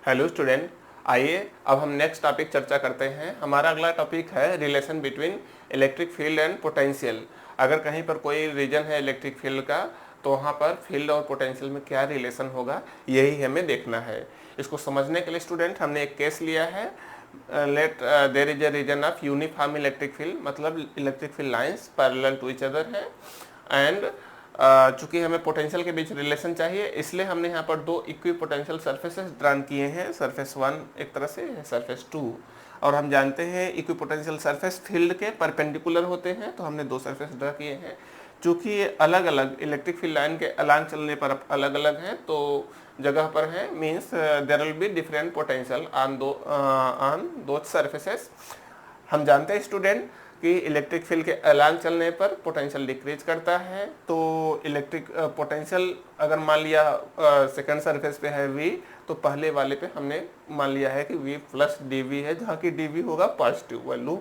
Hello student, आइए अब हम नेक्स्ट टॉपिक चर्चा करते हैं। हमारा अगला टॉपिक है relation between electric field and potential. अगर कहीं पर कोई रीजन है इलेक्ट्रिक फील्ड का तो वहाँ पर फील्ड और पोटेंशियल में क्या रिलेशन होगा, यही हमें देखना है। इसको समझने के लिए स्टूडेंट हमने एक केस लिया है। Let there is a region of uniform electric field, मतलब electric field lines parallel to each other है। एंड चूंकि हमें पोटेंशियल के बीच रिलेशन चाहिए, इसलिए हमने यहाँ पर दो इक्वी पोटेंशियल सर्फेसेस ड्रॉ किए हैं। सरफेस 1 एक तरह से, सरफेस 2। और हम जानते हैं इक्वी पोटेंशियल सरफेस फील्ड के परपेंडिकुलर होते हैं, तो हमने दो सरफेस ड्रॉ किए हैं। चूंकि ये अलग अलग इलेक्ट्रिक फील्ड लाइन के अलांग चलने पर अलग अलग हैं, तो जगह पर है, means there will be different potential on दो सर्फेसेस। हम जानते हैं स्टूडेंट कि इलेक्ट्रिक फील्ड के अलांग चलने पर पोटेंशियल डिक्रीज करता है। तो इलेक्ट्रिक पोटेंशियल अगर मान लिया सेकंड सरफेस पे है V, तो पहले वाले पे हमने मान लिया है कि V प्लस dV है, जहाँ की dV होगा positive value.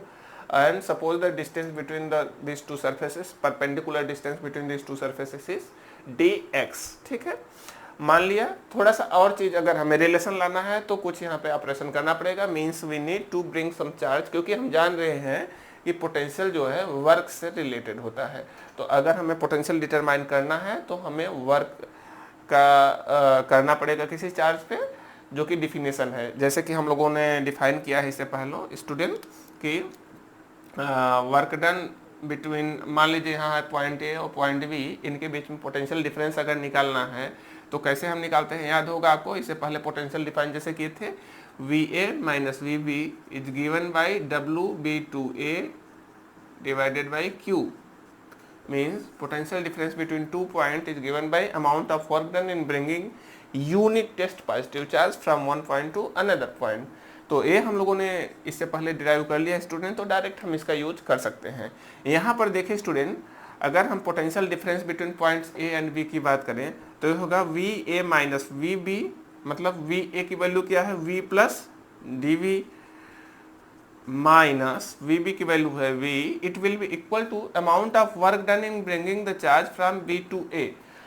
And suppose the distance between this two surfaces, perpendicular distance between this two surfaces is dx। ठीक है, मान लिया। थोड़ा सा और चीज अगर हमें रिलेशन लाना है तो कुछ यहाँ पे ऑपरेशन करना पड़ेगा, means we need to bring some charge, क्योंकि हम जान रहे हैं कि पोटेंशियल जो है वर्क से रिलेटेड होता है। तो अगर हमें पोटेंशियल डिटरमाइन करना है तो हमें वर्क का करना पड़ेगा किसी चार्ज पे, जो कि डिफिनेशन है। जैसे कि हम लोगों ने डिफाइन किया है इससे पहले स्टूडेंट कि वर्क डन बिटवीन, मान लीजिए यहाँ है पॉइंट ए और पॉइंट बी, इनके बीच में पोटेंशियल डिफरेंस अगर निकालना है तो कैसे हम निकालते हैं, याद होगा आपको। इससे पहले पोटेंशियल डिफाइन जैसे किए थे, VA minus VB is given by WB2A divided by Q, means potential difference between 2 point is given by amount of work done in bringing unit test positive charge from one point to another point। तो ये हम लोगों ने इससे पहले derive कर लिया student, तो डायरेक्ट हम इसका यूज कर सकते हैं। यहाँ पर देखिए स्टूडेंट, अगर हम potential difference between points A and B की बात करें तो ये होगा VA माइनस VB, मतलब VA की वैल्यू क्या है, V plus DV minus VB की वैल्यू है V, it will be equal to amount of work done in bringing the charge from B to A।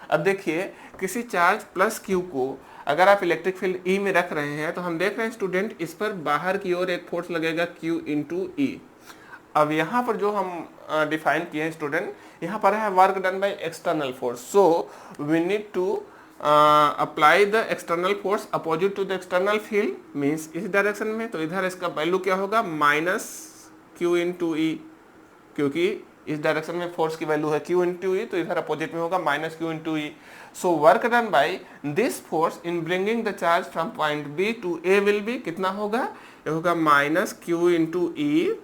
अब देखिए, किसी चार्ज प्लस Q को अगर आप इलेक्ट्रिक फील्ड E में रख रहे हैं तो हम देख रहे हैं स्टूडेंट, इस पर बाहर की ओर एक फोर्स लगेगा Q इंटू E। अब यहाँ पर जो हम डिफाइन किए हैं स्टूडेंट, यहाँ पर है work done by external force, so we need to apply the external force opposite to the external field, means इस डायरेक्शन में। तो इधर इसका वैल्यू क्या होगा, माइनस Q इंटू ई, क्योंकि इस डायरेक्शन में फोर्स की वैल्यू है Q इंटू ई, तो इधर अपोजिट में होगा minus Q into E. So work done by this force in bringing the charge from point B to A will be कितना होगा, ये होगा minus Q into E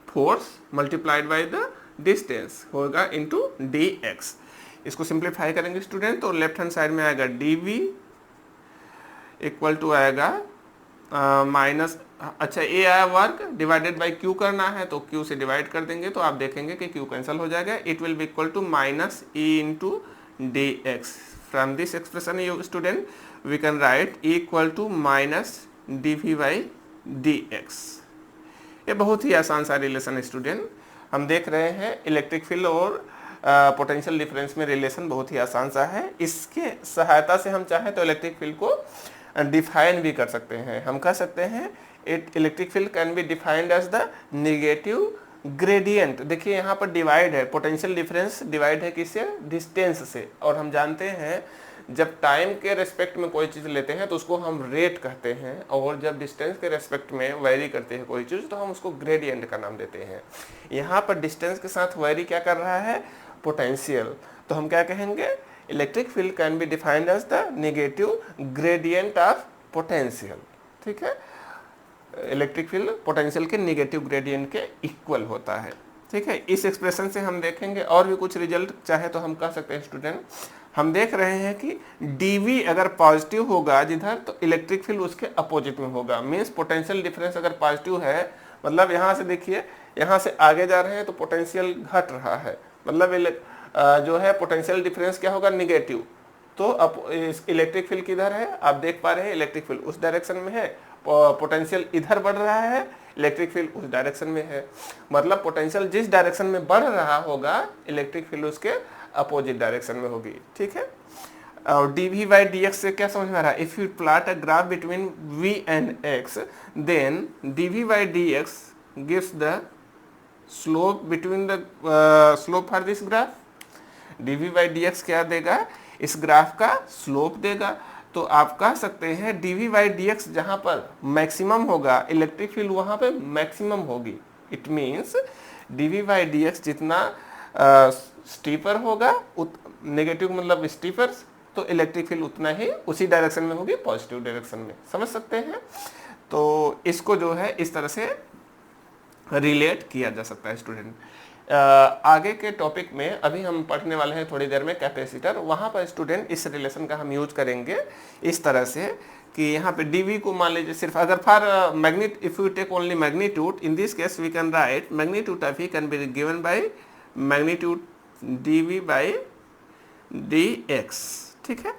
force multiplied by the distance होगा into dx। इसको simplify करेंगे student, तो left hand side में आएगा dv इक्वल टू आएगा माइनस, अच्छा ए आया वर्क, डिवाइडेड बाय q करना है तो q से डिवाइड कर देंगे, तो आप देखेंगे कि q कैंसिल हो जाएगा। It will be equal to minus e into dx। From this expression you student we can write e equal to minus dv by dx। ये बहुत ही आसान सा रिलेशन है स्टूडेंट। हम देख रहे हैं इलेक्ट्रिक फील्ड और पोटेंशियल डिफरेंस में रिलेशन बहुत ही आसान सा है। इसके सहायता से हम चाहें तो इलेक्ट्रिक फील्ड को डिफाइन भी कर सकते हैं। हम कह सकते हैं it electric field can be defined as the negative gradient. देखिए यहाँ पर डिवाइड है, पोटेंशियल डिफरेंस डिवाइड है किससे, डिस्टेंस से। और हम जानते हैं जब टाइम के रेस्पेक्ट में कोई चीज़ लेते हैं तो उसको हम रेट कहते हैं, और जब डिस्टेंस के रेस्पेक्ट में वेरी करते हैं कोई चीज़ तो हम उसको ग्रेडियंट का नाम देते हैं। यहाँ पर डिस्टेंस के साथ वेरी क्या कर रहा है, पोटेंशियल। तो हम क्या कहेंगे, electric field can be defined as the negative gradient of potential. ठीक है, इलेक्ट्रिक फील्ड पोटेंशियल के नेगेटिव ग्रेडियंट के इक्वल होता है। ठीक है, इस एक्सप्रेशन से हम देखेंगे और भी कुछ रिजल्ट चाहे तो हम कह सकते हैं स्टूडेंट। हम देख रहे हैं कि dV अगर पॉजिटिव होगा जिधर, तो इलेक्ट्रिक फील्ड उसके अपोजिट में होगा। मीन्स पोटेंशियल डिफरेंस अगर पॉजिटिव है, मतलब यहाँ से देखिए, यहाँ से आगे जा रहे हैं तो पोटेंशियल घट रहा है, मतलब जो है पोटेंशियल डिफरेंस क्या होगा, निगेटिव। तो अब इलेक्ट्रिक फील्ड किधर है, आप देख पा रहे हैं इलेक्ट्रिक फील्ड उस डायरेक्शन में है, पोटेंशियल इधर बढ़ रहा है, इलेक्ट्रिक फील्ड उस डायरेक्शन में है। मतलब पोटेंशियल जिस डायरेक्शन में बढ़ रहा होगा, इलेक्ट्रिक फील्ड उसके अपोजिट डायरेक्शन में होगी। ठीक है, और dv by dx से क्या समझ में आ रहा है, if you plot a graph between v and x then dv by dx gives the slope between the slope for this graph. dv by dx क्या देगा, इस ग्राफ का स्लोप देगा। तो आप कह सकते हैं dv by dx जहां पर मैक्सिमम होगा इलेक्ट्रिक फील्ड वहां पे मैक्सिमम होगी। It means dv by dx जितना स्टीपर होगा, नेगेटिव मतलब स्टीपर, तो इलेक्ट्रिक फील्ड उतना ही उसी डायरेक्शन में होगी, पॉजिटिव डायरेक्शन में। समझ सकते हैं। तो इसको जो है इस तरह से रिलेट किया जा सकता है स्टूडेंट। आगे के टॉपिक में अभी हम पढ़ने वाले हैं थोड़ी देर में कैपेसिटर, वहाँ पर स्टूडेंट इस रिलेशन का हम यूज करेंगे इस तरह से कि यहाँ पे dv को मान लीजिए सिर्फ अगर for magnitude if you take only magnitude, in this case we can write magnitude of can be given by magnitude dv by dx। ठीक है,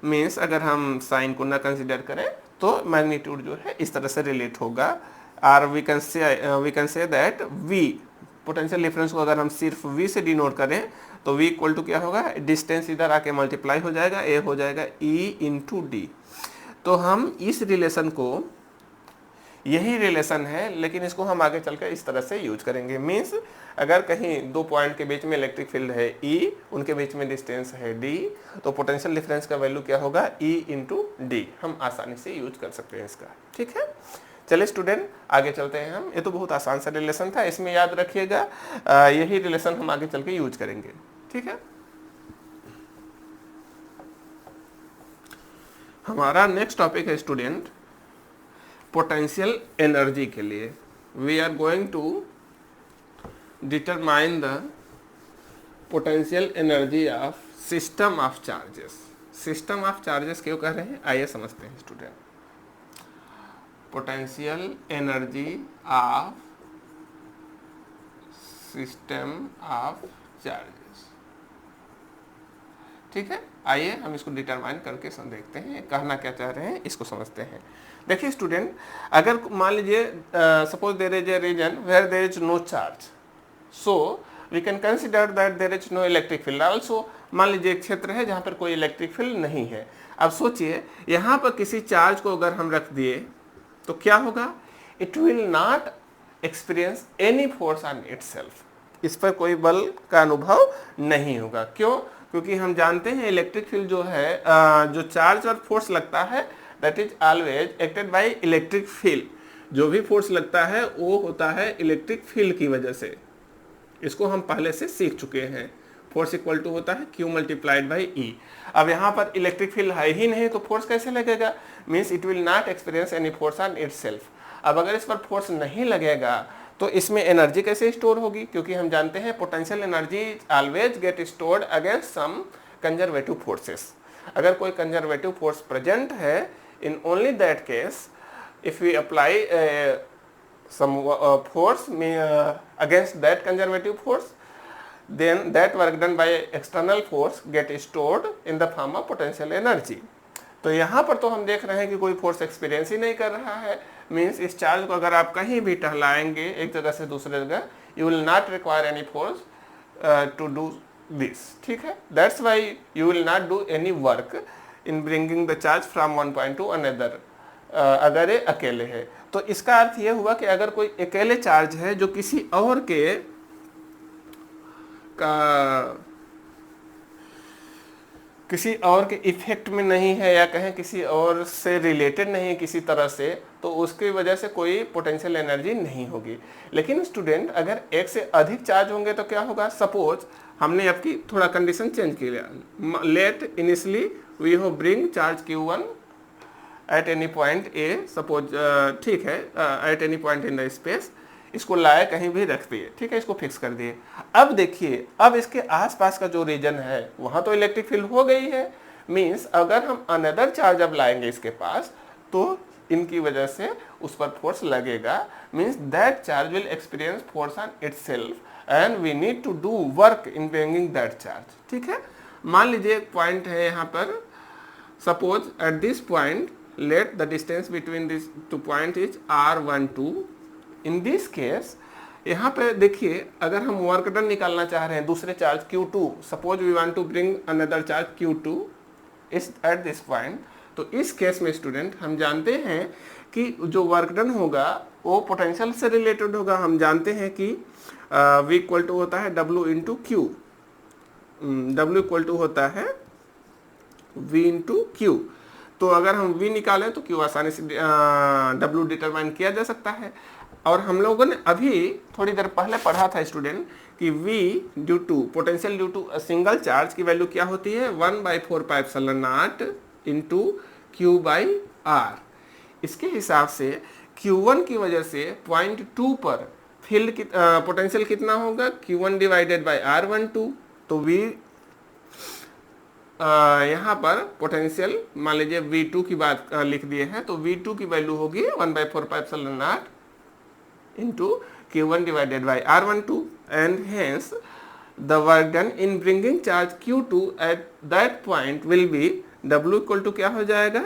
मीन्स अगर हम साइन को ना कंसिडर करें तो मैग्नीट्यूड जो है इस तरह से रिलेट होगा। और we can say that v potential difference को अगर हम सिर्फ v से डिनोट करें तो v इक्वल टू क्या होगा, डिस्टेंस इधर आके मल्टीप्लाई हो जाएगा, a हो जाएगा e इंटू डी। तो हम इस रिलेशन को, यही रिलेशन है लेकिन इसको हम आगे चलकर इस तरह से यूज करेंगे। मीन्स अगर कहीं दो पॉइंट के बीच में इलेक्ट्रिक फील्ड है E, उनके बीच में डिस्टेंस है D, तो पोटेंशियल डिफरेंस का वैल्यू क्या होगा, E इंटू डी। हम आसानी से यूज कर सकते हैं इसका। ठीक है, चलिए स्टूडेंट आगे चलते हैं हम। ये तो बहुत आसान सा रिलेशन था, इसमें याद रखिएगा यही रिलेशन हम आगे चल के यूज करेंगे। ठीक है, हमारा नेक्स्ट टॉपिक है स्टूडेंट पोटेंशियल एनर्जी के लिए। We are going to determine the potential energy of system of charges. System of charges क्यों कह रहे हैं, आइए समझते हैं student. Potential energy of system of charges. ठीक है, आइए हम इसको डिटरमाइन करके देखते हैं, कहना क्या चाह रहे हैं इसको समझते हैं। देखिए स्टूडेंट, अगर मान लीजिए suppose there is a region where there is no charge, so we can consider that there is no electric field also. मान लीजिए एक क्षेत्र है जहाँ पर कोई इलेक्ट्रिक फील्ड नहीं है। अब सोचिए यहाँ पर किसी चार्ज को अगर हम रख दिए तो क्या होगा, it will not experience any force on itself. इस पर कोई बल का अनुभव नहीं होगा। क्यों, क्योंकि हम जानते हैं इलेक्ट्रिक फील्ड जो है जो चार्ज और फोर्स लगता है that is always acted by electric field. जो भी फोर्स लगता है वो होता है इलेक्ट्रिक फील्ड की वजह से। इसको हम पहले से सीख चुके हैं। फोर्स इक्वल टू होता है Q मल्टीप्लाइड बाई E। अब यहाँ पर इलेक्ट्रिक फील्ड है ही नहीं तो फोर्स कैसे लगेगा, means it will not experience any force on itself. अब अगर इस पर फोर्स नहीं लगेगा तो इसमें एनर्जी कैसे स्टोर होगी, क्योंकि हम जानते हैं potential energy always get stored against some conservative forces. अगर कोई कंजर्वेटिव फोर्स प्रेजेंट है, in only that case if we apply some force against that conservative force, then that work done by external force get stored in the form of potential energy। तो यहाँ पर तो हम देख रहे हैं कि कोई फोर्स एक्सपीरियंस ही नहीं कर रहा है। मीन्स इस चार्ज को अगर आप कहीं भी टहलाएंगे एक जगह से दूसरे जगह, you will not require any force to do this. ठीक है, that's why you will not do any work in bringing the charge from one point to another. अगर ये अकेले है तो इसका अर्थ ये हुआ कि अगर कोई अकेले चार्ज है जो किसी और के इफेक्ट में नहीं है या कहें किसी और से रिलेटेड नहीं है किसी तरह से, तो उसकी वजह से कोई पोटेंशियल एनर्जी नहीं होगी। लेकिन स्टूडेंट अगर एक से अधिक चार्ज होंगे तो क्या होगा, सपोज हमने आपकी थोड़ा कंडीशन चेंज किया। लेट इनिशियली वी हो bring charge Q1 at any point A, suppose ठीक है, at any point in the space, इसको लाए कहीं भी रख दिए। ठीक है, इसको फिक्स कर दिए। अब देखिए, अब इसके आसपास का जो रीजन है वहां तो इलेक्ट्रिक फील्ड हो गई है। मींस अगर हम अनदर चार्ज अब लाएंगे इसके पास तो इनकी वजह से उस पर फोर्स लगेगा। Means that charge will experience force on itself and we need to do work in bringing that charge. ठीक है, मान लीजिए एक पॉइंट है यहाँ पर, suppose at this point let the distance between these two points is r12। in this case यहाँ पे देखिए अगर हम वर्क डन निकालना चाह रहे हैं दूसरे charge Q2, suppose we want to bring another charge Q2 is at this point. तो इस केस में स्टूडेंट हम जानते हैं कि जो वर्क डन होगा वो पोटेंशियल से रिलेटेड होगा। हम जानते हैं कि V इक्वल टू होता है W into Q, W equal to होता है V इंटू क्यू। तो अगर हम V निकालें तो Q आसानी से W डिटरमाइन किया जा सकता है। और हम लोगों ने अभी थोड़ी देर पहले पढ़ा था स्टूडेंट कि V due to potential due to single charge की वैल्यू क्या होती है 1/4πε0 इंटू क्यू बाई आर। इसके हिसाब से Q1 की वजह से पॉइंट 2 पर फील्ड की पोटेंशियल कितना होगा Q1 डिवाइडेड बाई R12। तो V यहाँ पर पोटेंशियल मान लीजिए V2 की बात लिख दिए हैं, तो V2 की वैल्यू होगी 1/4πε0 into Q1 divided by R12 and hence the work done in bringing charge Q2 at that point will be W equal to क्या हो जाएगा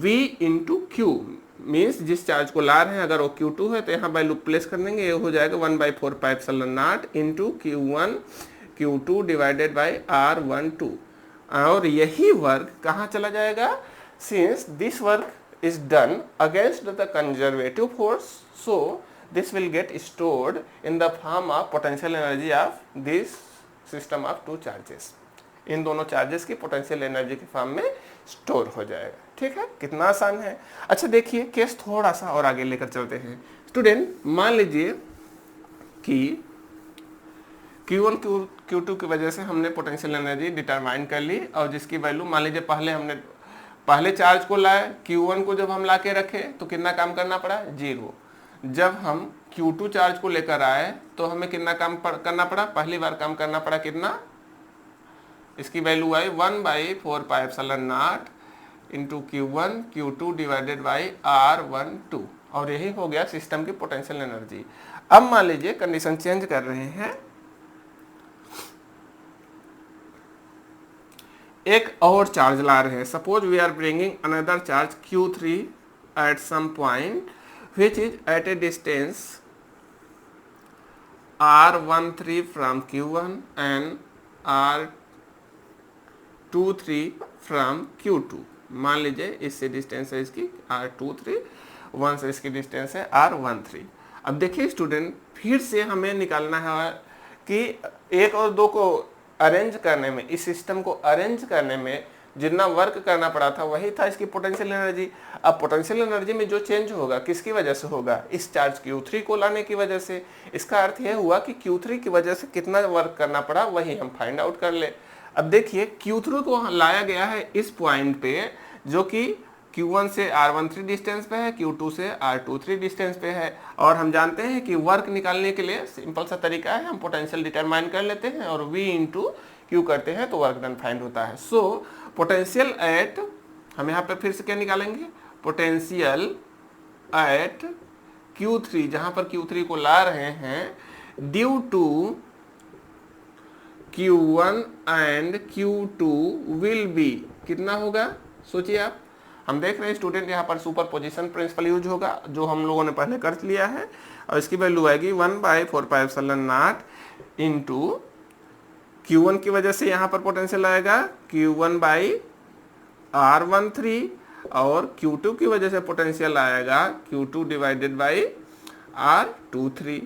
V into Q, मीन्स जिस चार्ज को ला रहे हैं अगर वो Q2 है तो यहाँ वैल्यू प्लेस कर देंगे, ये हो जाएगा 1/4πε0 into Q1 Q2 divided by R12। और यही वर्क कहाँ चला जाएगा, since this work is done against the conservative force, so this will get stored in the form of potential energy of this system of two charges। इन दोनों charges की potential energy के form में store हो जाएगा। ठीक है, कितना आसान है। अच्छा देखिए केस थोड़ा सा और आगे लेकर चलते हैं स्टूडेंट। मान लीजिए कि Q1 Q2 की वजह से हमने पोटेंशियल एनर्जी डिटरमाइन कर ली और जिसकी वैल्यू मान लीजिए पहले चार्ज को लाए, Q1 को जब हम ला के रखे तो कितना काम करना पड़ा 0। जब हम Q2 चार्ज को लेकर आए तो हमें कितना काम करना पड़ा, पहली बार काम करना पड़ा कितना, इसकी वैल्यू आई 1/4πε0 into Q1 Q2 divided by R12 और यही हो गया सिस्टम की पोटेंशियल एनर्जी। अब मान लीजिए कंडीशन चेंज कर रहे हैं, एक और चार्ज ला रहे हैं। Suppose we are bringing another charge Q3 at some point which is at a distance R13 from Q1 and R23 from Q2। मान लीजिए इससे डिस्टेंस है इसकी R23, 1 से इसकी डिस्टेंस है R13। अब देखिए स्टूडेंट फिर से हमें निकालना है कि 1 और 2 को अरेंज करने में, इस सिस्टम को अरेंज करने में जितना वर्क करना पड़ा था वही था इसकी पोटेंशियल एनर्जी। अब पोटेंशियल एनर्जी में जो चेंज होगा किसकी वजह से होगा, इस चार्ज Q3 को लाने की वजह से। इसका अर्थ यह हुआ कि Q3 की वजह से कितना वर्क करना पड़ा वही हम फाइंड आउट कर ले। अब देखिए Q3 को लाया गया है इस पॉइंट पे जो कि Q1 से R13 डिस्टेंस पे है, Q2 से R23 डिस्टेंस पे है। और हम जानते हैं कि वर्क निकालने के लिए सिंपल सा तरीका है, हम पोटेंशियल डिटरमाइन कर लेते हैं और V इंटू Q करते हैं तो वर्क डन फाइंड होता है। सो पोटेंशियल एट, हम यहाँ पे फिर से क्या निकालेंगे, पोटेंशियल एट Q3, जहाँ पर Q3 को ला रहे हैं due to Q1 and Q2 will be कितना होगा, सोचिए आप। हम देख रहे हैं स्टूडेंट यहाँ पर सुपर पोजिशन प्रिंसिपल यूज होगा जो हम लोगों ने पहले कर लिया है और इसकी वैल्यू आएगी 1/4πε0 इंटू Q1 की वजह से यहाँ पर पोटेंशियल आएगा Q1 बाई R13 और Q2 की वजह से पोटेंशियल आएगा Q2 डिवाइडेड बाई R23।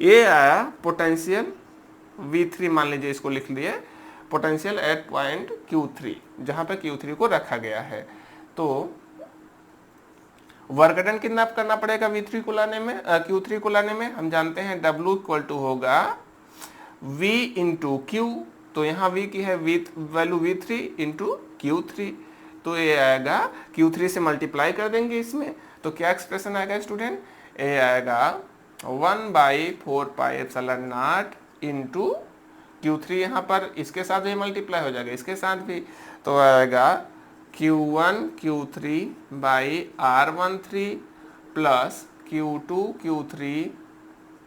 ये आया पोटेंशियल V3, मान लीजिए इसको लिख लिए पोटेंशियल एट पॉइंट Q3 जहाँ पे Q3 को रखा गया है। तो वर्क डन कितना करना पड़ेगा V3 को लाने में, Q3 को लाने में, हम जानते हैं W इक्वल टू होगा V इंटू Q। तो यहाँ V की है वैल्यू V3 इंटू Q3, तो ये आएगा Q3 से मल्टीप्लाई कर देंगे इसमें, तो क्या एक्सप्रेशन आएगा स्टूडेंट, ये आएगा 1/4πε0 इंटू Q3, यहाँ पर इसके साथ भी मल्टीप्लाई हो जाएगा, इसके साथ भी, तो आएगा Q1 Q3 by R13 plus Q2 Q3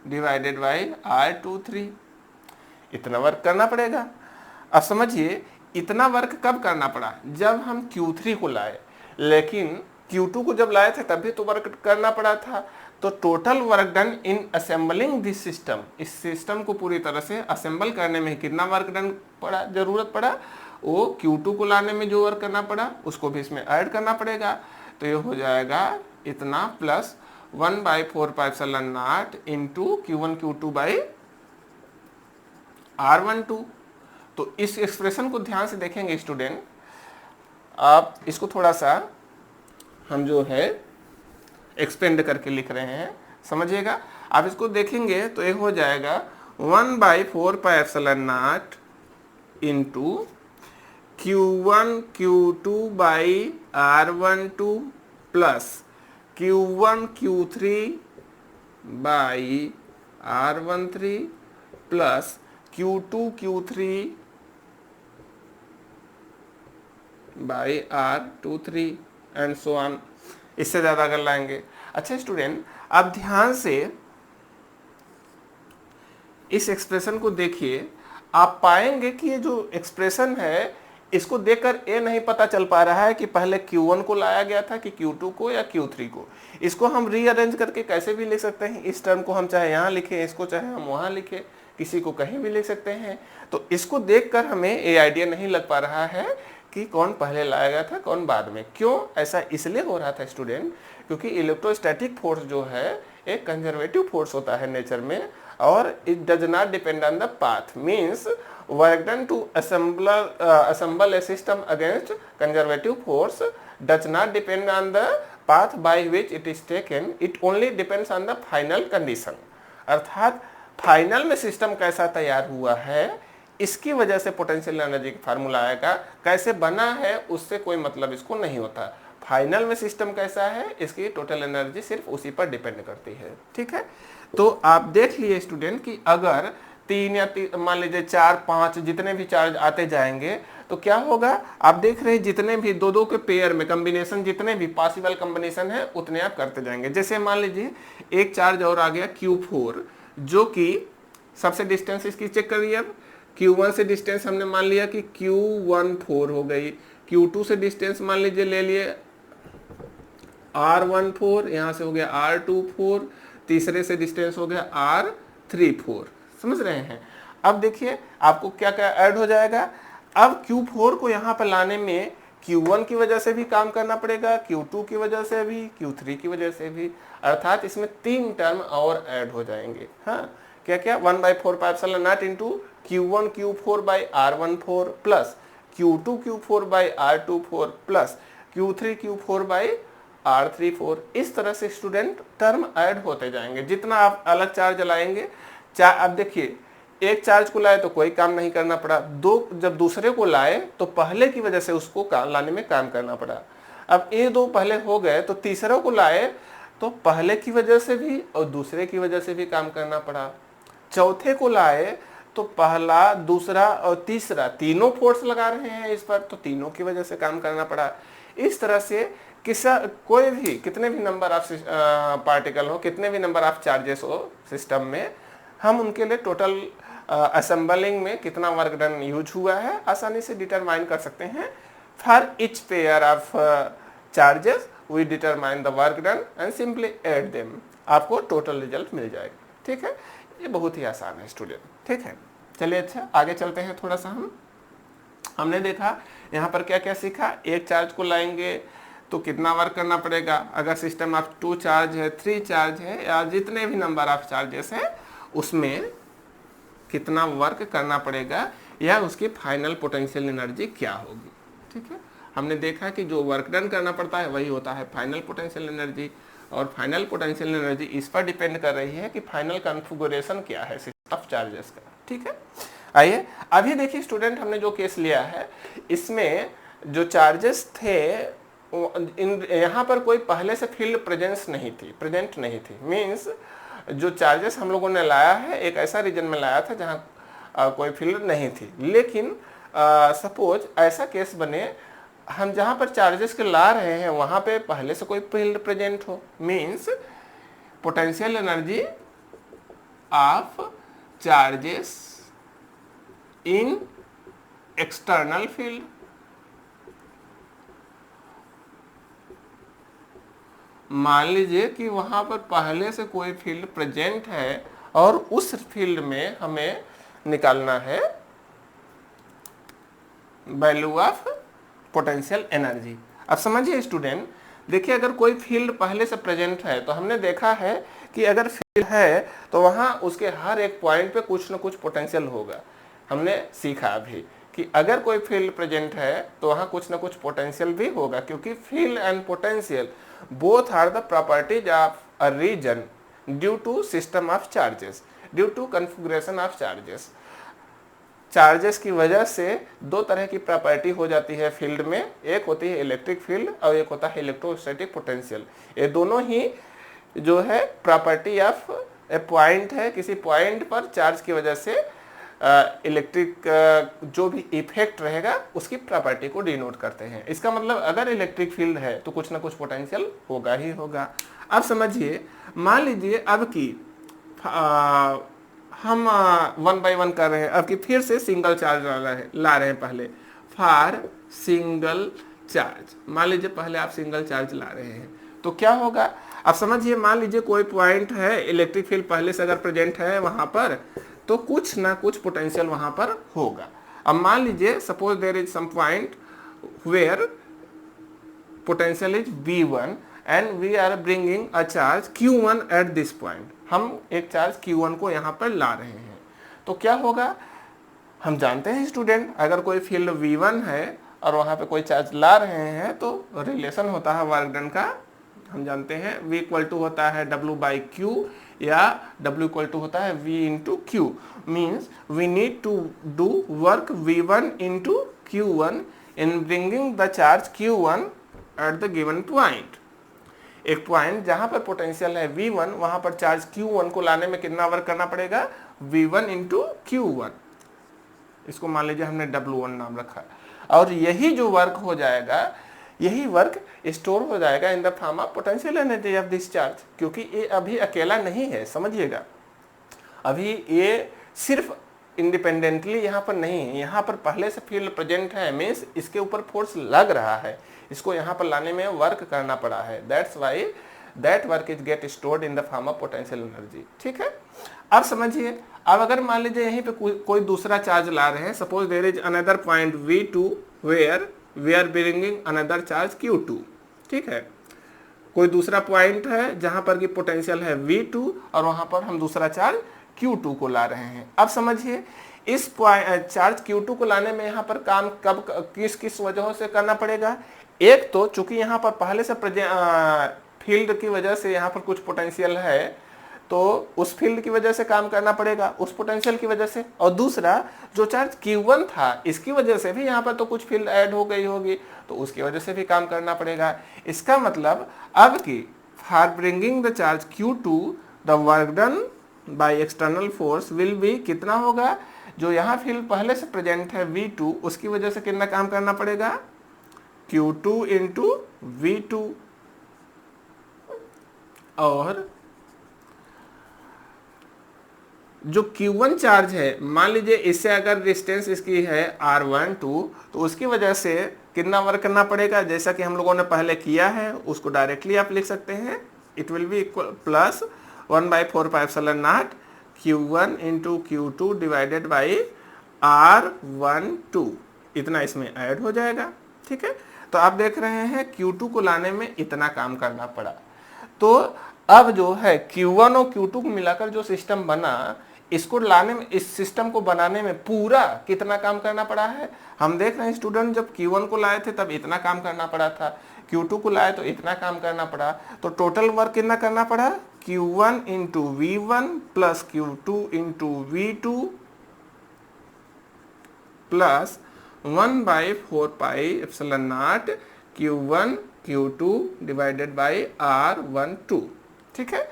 divided by R23। इतना वर्क करना पड़ेगा। अब समझिए इतना वर्क कब करना पड़ा, जब हम Q3 को लाए, लेकिन Q2 को जब लाए थे तब भी तो वर्क करना पड़ा था। तो total work done in assembling this system, इस सिस्टम को पूरी तरह से असेंबल करने में कितना वर्क डन पड़ा, जरूरत पड़ा वो Q2 को लाने में जो वर्क करना पड़ा उसको भी इसमें ऐड करना पड़ेगा। तो ये हो जाएगा इतना plus 1/4πε0 into Q1 Q2 by R12। तो इस एक्सप्रेशन को ध्यान से देखेंगे स्टूडेंट, आप इसको थोड़ा सा हम जो है एक्सपेंड करके लिख रहे हैं, समझिएगा। आप इसको देखेंगे तो ये हो जाएगा 1/4πε0 into Q1 Q2 by R12 plus Q1 Q3 by R13 plus Q2 Q3 by R23 and so on. इससे ज़्यादा अगर लाएंगे। अच्छा स्टूडेंट, आप ध्यान से इस एक्सप्रेशन को देखिए, आप पाएंगे कि ये जो एक्सप्रेशन है इसको देखकर ये नहीं पता चल पा रहा है कि पहले Q1 को लाया गया था कि Q2 को या Q3 को। इसको हम रीअरेंज करके कैसे भी लिख सकते हैं। इस टर्म को हम चाहे यहाँ लिखें, इसको चाहे हम वहाँ लिखें, किसी को कहीं भी लिख सकते हैं। तो इसको देखकर हमें ये आइडिया नहीं लग पा रहा है कि कौन पहले लाया गया था कौन बाद में। क्यों ऐसा इसलिए हो रहा था स्टूडेंट, क्योंकि इलेक्ट्रोस्टैटिक फोर्स जो है एक कंजर्वेटिव फोर्स होता है नेचर में, और it does not depend on the path. Means work done to assemble a system against conservative force does not depend on the path by which it is taken, it only depends on the final condition। अर्थात final में system कैसा तैयार हुआ है इसकी वजह से potential energy का फार्मूला आएगा। कैसे बना है उससे कोई मतलब इसको नहीं होता। फाइनल में सिस्टम कैसा है इसकी टोटल एनर्जी सिर्फ उसी पर डिपेंड करती है। ठीक है, तो आप देख लिए स्टूडेंट कि अगर 3 या मान लीजिए 4 5 जितने भी चार्ज आते जाएंगे तो क्या होगा, आप देख रहे हैं जितने भी दो के पेयर में कॉम्बिनेशन, जितने भी पॉसिबल कॉम्बिनेशन है उतने आप करते जाएंगे। जैसे मान लीजिए एक चार्ज और आ गया Q4, जो कि सबसे डिस्टेंस इसकी चेक करिए। अब Q1 से डिस्टेंस हमने मान लिया कि Q14 हो गई, Q2 से डिस्टेंस मान लीजिए ले लिए R14, यहाँ से हो गया R24, तीसरे से डिस्टेंस हो गया R34। समझ रहे हैं। अब देखिए आपको क्या क्या ऐड हो जाएगा। अब Q4 को यहाँ पर लाने में Q1 की वजह से भी काम करना पड़ेगा, Q2 की वजह से भी, Q3 की वजह से भी, अर्थात इसमें 3 टर्म और ऐड हो जाएंगे। हाँ, क्या क्या 1/4πε0 into Q1 Q4 by R14 plus Q2 Q4 by R24 plus Q3 Q4 by R34। इस तरह से स्टूडेंट टर्म ऐड होते जाएंगे। जितना आप अलग चार्ज लाएंगे, अब देखिए एक चार्ज को लाए तो कोई काम नहीं करना पड़ा, जब दूसरे को लाए तो पहले की वजह से उसको लाने में काम करना पड़ा। अब ये 2 पहले हो गए तो तीसरे को लाए तो पहले की वजह से भी और दूसरे की वजह से भी काम करना पड़ा। चौथे को लाए तो पहला, दूसरा और तीसरा तीनों फोर्स लगा रहे हैं इस पर, तो तीनों की वजह से काम करना पड़ा। इस तरह से कोई भी कितने भी नंबर ऑफ पार्टिकल हो, कितने भी नंबर ऑफ चार्जेस हो सिस्टम में, हम उनके लिए टोटल असेंबलिंग में कितना वर्क डन यूज हुआ है आसानी से डिटरमाइन कर सकते हैं। For each pair of charges we determine the work done and simply add them, आपको टोटल रिजल्ट मिल जाएगा। ठीक है, ये बहुत ही आसान है स्टूडेंट। ठीक है, चलिए अच्छा आगे चलते हैं थोड़ा सा। हमने देखा यहाँ पर क्या क्या सीखा। एक चार्ज को लाएंगे तो कितना वर्क करना पड़ेगा, अगर सिस्टम ऑफ 2 चार्ज है, 3 चार्ज है, या जितने भी नंबर ऑफ चार्जेस हैं उसमें कितना वर्क करना पड़ेगा या उसकी फाइनल पोटेंशियल एनर्जी क्या होगी। ठीक है, हमने देखा कि जो वर्क डन करना पड़ता है वही होता है फाइनल पोटेंशियल एनर्जी, और फाइनल पोटेंशियल एनर्जी इस पर डिपेंड कर रही है कि फाइनल कॉन्फ़िगरेशन क्या है सिस्टम ऑफ चार्जेस का। ठीक है, आइए अभी देखिए स्टूडेंट, हमने जो केस लिया है इसमें जो चार्जेस थे यहाँ पर कोई पहले से फील्ड प्रेजेंट नहीं थी। मीन्स जो चार्जेस हम लोगों ने लाया है एक ऐसा रीजन में लाया था जहाँ कोई फील्ड नहीं थी। लेकिन सपोज ऐसा केस बने हम जहाँ पर चार्जेस के ला रहे हैं वहाँ पे पहले से कोई फील्ड प्रेजेंट हो। Means potential energy of charges in external field, मान लीजिए कि वहां पर पहले से कोई फील्ड प्रेजेंट है और उस फील्ड में हमें निकालना है वैल्यू ऑफ पोटेंशियल एनर्जी। अब समझिए स्टूडेंट, देखिए अगर कोई फील्ड पहले से प्रेजेंट है तो हमने देखा है कि अगर फील्ड है तो वहां उसके हर एक पॉइंट पे कुछ ना कुछ पोटेंशियल होगा। हमने सीखा अभी कि अगर कोई फील्ड प्रेजेंट है तो वहां कुछ ना कुछ पोटेंशियल भी होगा, क्योंकि field and potential both are the properties of a region due to system of charges, due to configuration of charges. Charges की वजह से दो तरह की प्रॉपर्टी हो जाती है फील्ड में, एक होती है इलेक्ट्रिक फील्ड और एक होता है इलेक्ट्रोस्टैटिक पोटेंशियल। ये दोनों ही जो है प्रॉपर्टी ऑफ ए पॉइंट है, किसी पॉइंट पर चार्ज की वजह से इलेक्ट्रिक जो भी इफेक्ट रहेगा उसकी प्रॉपर्टी को डिनोट करते हैं। इसका मतलब अगर इलेक्ट्रिक फील्ड है तो कुछ ना कुछ पोटेंशियल होगा ही होगा। अब समझिए, मान लीजिए अब की हम 1 by 1 कर रहे हैं, अब की फिर से सिंगल चार्ज ला रहे हैं पहले फॉर सिंगल चार्ज। मान लीजिए पहले आप सिंगल चार्ज ला रहे हैं तो क्या होगा, अब समझिए मान लीजिए कोई पॉइंट है, इलेक्ट्रिक फील्ड पहले से अगर प्रेजेंट है वहां पर तो कुछ ना कुछ पोटेंशियल वहां पर होगा। अब मान लीजिए suppose there is some point where potential is V1 and we are bringing a charge Q1 at this point। हम एक चार्ज Q1 को यहाँ पर ला रहे हैं तो क्या होगा, हम जानते हैं स्टूडेंट अगर कोई फील्ड V1 है और वहाँ पे कोई चार्ज ला रहे हैं तो रिलेशन होता है वर्क डन का, हम जानते हैं V इक्वल टू होता है W by Q या W इक्वल टू होता है V into Q। Means we need to do work V1 into Q1 in bringing the charge Q1 at the given point. एक पॉइंट जहां पर potential है V1 वहां पर चार्ज Q1 को लाने में कितना वर्क करना पड़ेगा, V1 इंटू Q1। इसको मान लीजिए हमने W1 नाम रखा और यही जो वर्क हो जाएगा, यही वर्क स्टोर हो जाएगा in the form of potential energy of this charge, क्योंकि ये अभी अकेला नहीं है। समझिएगा, अभी ये सिर्फ इंडिपेंडेंटली यहाँ पर नहीं है, यहाँ पर पहले से फील्ड प्रेजेंट है, मीन्स इसके ऊपर फोर्स लग रहा है, इसको यहाँ पर लाने में वर्क करना पड़ा है। That's Y that work is get stored in the form of potential energy. ठीक है, अब समझिए, अब अगर मान लीजिए यहीं पे कोई दूसरा चार्ज ला रहे हैं, suppose there is another point V2 where we are bringing another charge Q2। ठीक है, कोई दूसरा पॉइंट है जहां पर की पोटेंशियल है V2 और वहां पर हम दूसरा चार्ज Q2 को ला रहे हैं। अब समझिए, इस चार्ज Q2 को लाने में यहाँ पर काम कब किस किस वजहों से करना पड़ेगा। एक तो चूंकि यहाँ पर पहले से फील्ड की वजह से यहाँ पर कुछ पोटेंशियल है तो उस फील्ड की वजह से काम करना पड़ेगा, उस पोटेंशियल की वजह से। और दूसरा जो चार्ज Q1 था इसकी वजह से भी यहाँ पर तो कुछ फील्ड ऐड हो गई होगी तो उसकी वजह से भी काम करना पड़ेगा। इसका मतलब अब की for bringing the charge Q2 the work done by external force will be कितना होगा, जो यहाँ फील्ड पहले से प्रेजेंट है V2 उसकी वजह से कितना काम करना पड़ेगा, Q2 इंटू V2। और जो Q1 चार्ज है, मान लीजिए इससे अगर डिस्टेंस इसकी है R12 तो उसकी वजह से कितना वर्क करना पड़ेगा, जैसा कि हम लोगों ने पहले किया है उसको डायरेक्टली आप लिख सकते हैं। It will be equal plus 1/4πε0 Q1 into Q2 divided by R12, इतना इसमें ऐड हो जाएगा। ठीक है, तो आप देख रहे हैं Q2 को लाने में इतना काम करना पड़ा। तो अब जो है Q1 और Q2 को मिलाकर जो सिस्टम बना, इसको लाने में, इस सिस्टम को बनाने में पूरा कितना काम करना पड़ा है। हम देख रहे हैं स्टूडेंट, जब Q1 को लाए थे तब इतना काम करना पड़ा था, Q2 को लाए तो इतना काम करना पड़ा, तो टोटल वर्क कितना करना पड़ा, Q1 into V1 plus Q2 into V2 plus 1/4πε0 Q1 Q2 divided by R12। ठीक है,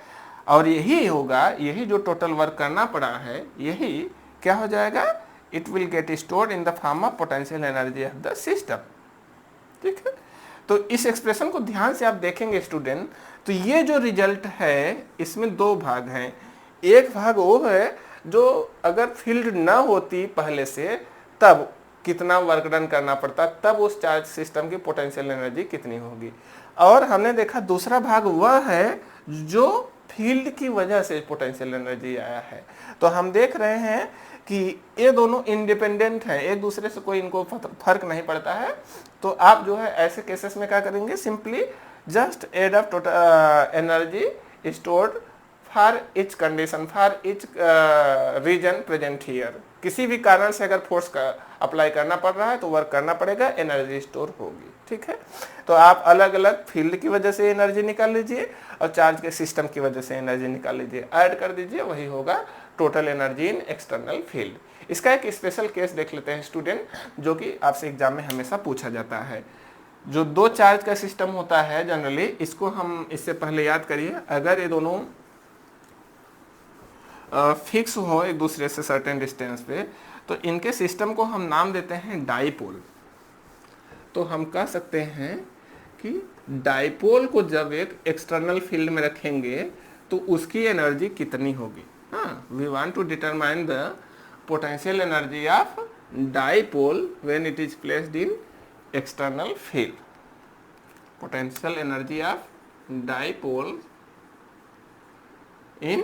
और यही होगा, यही जो टोटल वर्क करना पड़ा है यही क्या हो जाएगा, it will get stored in the form of potential energy of the system. ठीक है, तो इस एक्सप्रेशन को ध्यान से आप देखेंगे स्टूडेंट, तो ये जो रिजल्ट है इसमें दो भाग हैं। एक भाग वो है जो अगर फील्ड ना होती पहले से तब कितना वर्क डन करना पड़ता, तब उस चार्ज सिस्टम की पोटेंशियल एनर्जी कितनी होगी। और हमने देखा दूसरा भाग वह है जो फील्ड की वजह से पोटेंशियल एनर्जी आया है। तो हम देख रहे हैं कि ये दोनों इंडिपेंडेंट हैं, एक दूसरे से कोई इनको फर्क नहीं पड़ता है, तो आप जो है ऐसे केसेस में क्या करेंगे, simply just add up total energy stored for each condition for each region present here. किसी भी कारण से अगर फोर्स का अप्लाई करना पड़ रहा है तो वर्क करना पड़ेगा, एनर्जी स्टोर होगी। ठीक है, तो आप अलग अलग फील्ड की वजह से एनर्जी निकाल लीजिए और चार्ज के सिस्टम की वजह से एनर्जी निकाल लीजिए, ऐड कर दीजिए, वही होगा total energy in external field. इसका एक स्पेशल केस देख लेते हैं स्टूडेंट, जो कि आपसे एग्जाम में हमेशा पूछा जाता है। जो दो चार्ज का सिस्टम होता है जनरली, इसको हम इससे पहले याद करिए, अगर ये दोनों फिक्स हो एक दूसरे से सर्टेन डिस्टेंस पे, तो इनके सिस्टम को हम नाम देते हैं डाइपोल। तो हम कह सकते हैं कि डाइपोल को जब एक एक्सटर्नल फील्ड में रखेंगे तो उसकी एनर्जी कितनी होगी। हाँ, we want to determine the potential energy of dipole when it is placed in external field. Potential energy of dipole in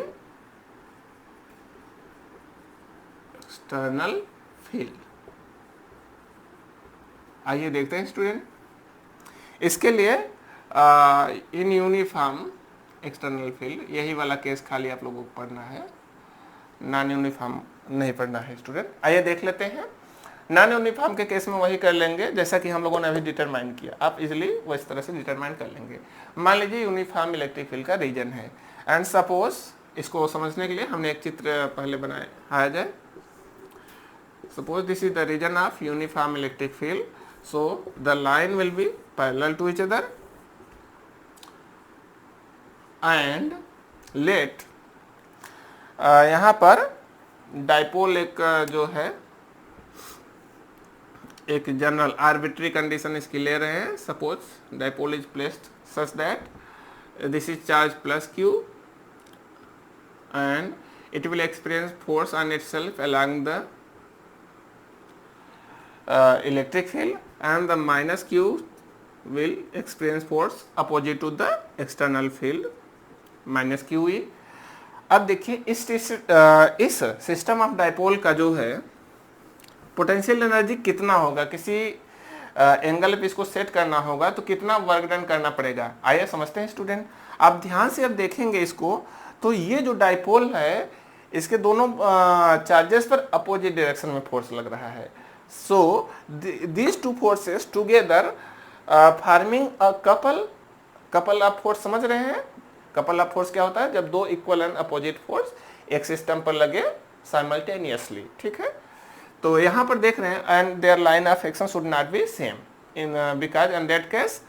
external field. आइए देखते हैं स्टूडेंट, इसके लिए इन यूनिफॉर्म एक्सटर्नल फील्ड, यही वाला केस खाली आप लोगों को पढ़ना है, नॉन यूनिफॉर्म नहीं पढ़ना है स्टूडेंट। आइए देख लेते हैं, नॉन यूनिफॉर्म के केस में वही कर लेंगे जैसा कि हम लोगों ने अभी डिटरमाइन किया, आप इजिली वो इस तरह से डिटरमाइन कर लेंगे। मान लीजिए यूनिफॉर्म इलेक्ट्रिक फील्ड का रीजन है, एंड सपोज, इसको समझने के लिए हमने एक चित्र पहले बनाया जाए। Suppose this is the region of uniform electric field, so the line will be parallel to each other and let यहाँ पर डाइपोल एक जो है एक जनरल आर्बिट्री कंडीशन इसकी ले रहे हैं। Suppose dipole is placed such that this is charge plus q and it will experience force on itself along the electric field and the minus q will experience force opposite to the external field minus QE। अब देखिए इस system of dipole का जो है potential energy कितना होगा, किसी angle पे इसको सेट करना होगा तो कितना वर्क डन करना पड़ेगा। आइए समझते हैं स्टूडेंट, आप ध्यान से अब देखेंगे इसको, तो ये जो डाइपोल है इसके दोनों चार्जेस पर अपोजिट डायरेक्शन में फोर्स लग रहा है। So these two forces together forming a couple of force, समझ रहे हैं? couple of force क्या होता है, जब दो इक्वल एंड अपोजिट फोर्स एक सिस्टम पर लगे साइमल्टेनियसली। ठीक है, तो यहाँ पर देख रहे हैं and their line of action should not be same in because in that case